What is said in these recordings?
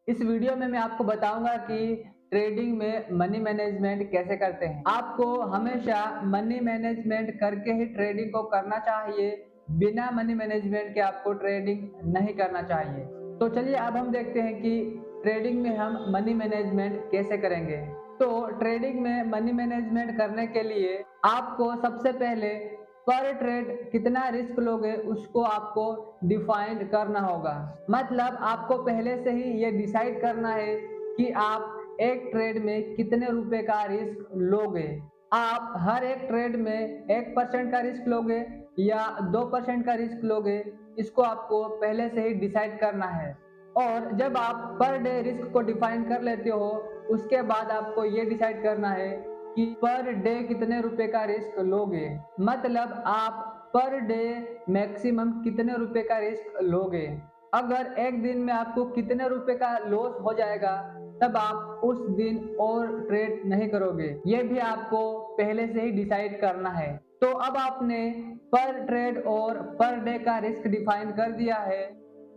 इस वीडियो में मैं आपको बताऊंगा कि ट्रेडिंग में मनी मैनेजमेंट कैसे करते हैं। आपको हमेशा मनी मैनेजमेंट करके ही ट्रेडिंग को करना चाहिए। बिना मनी मैनेजमेंट के आपको ट्रेडिंग नहीं करना चाहिए। तो चलिए अब हम देखते हैं कि ट्रेडिंग में हम मनी मैनेजमेंट कैसे करेंगे। तो ट्रेडिंग में मनी मैनेजमेंट करने के लिए आपको सबसे पहले पर ट्रेड कितना रिस्क लोगे उसको आपको डिफाइन करना होगा। मतलब आपको पहले से ही ये डिसाइड करना है कि आप एक ट्रेड में कितने रुपए का रिस्क लोगे। आप हर एक ट्रेड में 1% का रिस्क लोगे या 2% का रिस्क लोगे, इसको आपको पहले से ही डिसाइड करना है। और जब आप पर डे रिस्क को डिफाइन कर लेते हो, उसके बाद आपको ये डिसाइड करना है कि पर डे कितने रुपए का रिस्क लोगे। मतलब आप पर डे मैक्सिमम कितने रुपए का रिस्क लोगे। अगर एक दिन में आपको कितने रुपए का लॉस हो जाएगा, तब आप उस दिन और ट्रेड नहीं करोगे। ये भी आपको पहले से ही डिसाइड करना है। तो अब आपने पर ट्रेड और पर डे का रिस्क डिफाइन कर दिया है,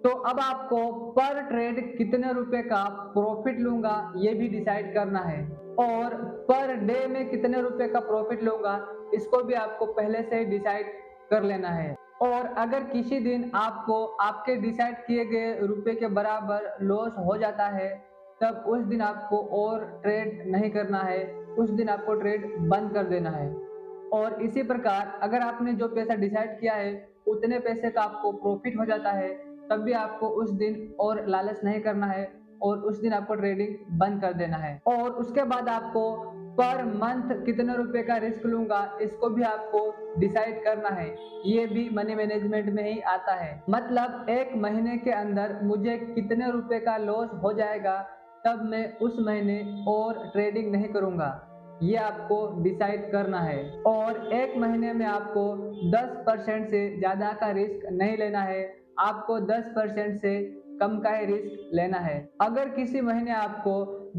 तो अब आपको पर ट्रेड कितने रुपए का प्रॉफिट लूंगा ये भी डिसाइड करना है। और पर डे में कितने रुपए का प्रॉफिट लूंगा इसको भी आपको पहले से ही डिसाइड कर लेना है। और अगर किसी दिन आपको आपके डिसाइड किए गए रुपए के बराबर लॉस हो जाता है, तब उस दिन आपको और ट्रेड नहीं करना है, उस दिन आपको ट्रेड बंद कर देना है। और इसी प्रकार अगर आपने जो पैसा डिसाइड किया है उतने पैसे का आपको प्रॉफिट हो जाता है, तब भी आपको उस दिन और लालच नहीं करना है और उस दिन आपको ट्रेडिंग बंद कर देना है। और उसके बाद आपको पर मंथ कितने रुपए का रिस्क लूंगा इसको भी आपको डिसाइड करना है। ये भी मनी मैनेजमेंट में ही आता है। मतलब एक महीने के अंदर मुझे कितने रुपए का लॉस हो जाएगा, तब मैं उस महीने और ट्रेडिंग नहीं करूंगा, ये आपको डिसाइड करना है। और एक महीने में आपको 10% से ज़्यादा का रिस्क नहीं लेना है, आपको 10% से कम का ही रिस्क लेना है। अगर किसी महीने आपको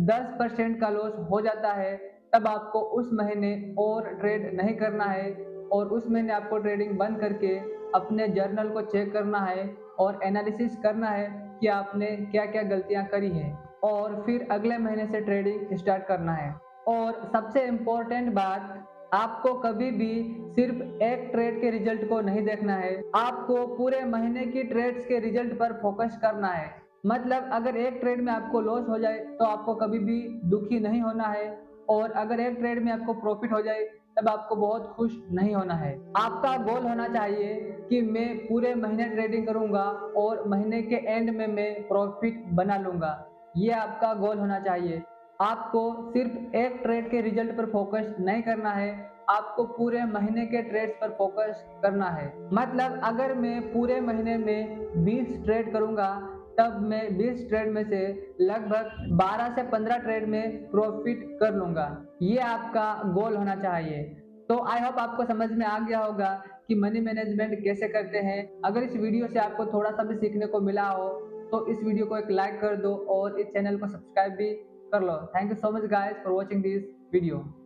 10% का लॉस हो जाता है, तब आपको उस महीने और ट्रेड नहीं करना है और उस महीने आपको ट्रेडिंग बंद करके अपने जर्नल को चेक करना है और एनालिसिस करना है कि आपने क्या क्या गलतियां करी हैं, और फिर अगले महीने से ट्रेडिंग स्टार्ट करना है। और सबसे इम्पोर्टेंट बात, आपको कभी भी सिर्फ एक ट्रेड के रिजल्ट को नहीं देखना है, आपको पूरे महीने की ट्रेड्स के रिजल्ट पर फोकस करना है। मतलब अगर एक ट्रेड में आपको लॉस हो जाए तो आपको कभी भी दुखी नहीं होना है, और अगर एक ट्रेड में आपको प्रॉफिट हो जाए तब आपको बहुत खुश नहीं होना है। आपका गोल होना चाहिए कि मैं पूरे महीने ट्रेडिंग करूंगा और महीने के एंड में मैं प्रॉफिट बना लूंगा। ये आपका गोल होना चाहिए। आपको सिर्फ एक ट्रेड के रिजल्ट पर फोकस नहीं करना है, आपको पूरे महीने के ट्रेड्स पर फोकस करना है। मतलब अगर मैं पूरे महीने में 20 ट्रेड करूंगा, तब मैं 20 ट्रेड में से लगभग 12 से 15 ट्रेड में प्रॉफिट कर लूंगा। ये आपका गोल होना चाहिए। तो आई होप आपको समझ में आ गया होगा कि मनी मैनेजमेंट कैसे करते हैं। अगर इस वीडियो से आपको थोड़ा सा भी सीखने को मिला हो, तो इस वीडियो को एक लाइक कर दो और इस चैनल को सब्सक्राइब भी कर लो। Thank you so much guys for watching this video.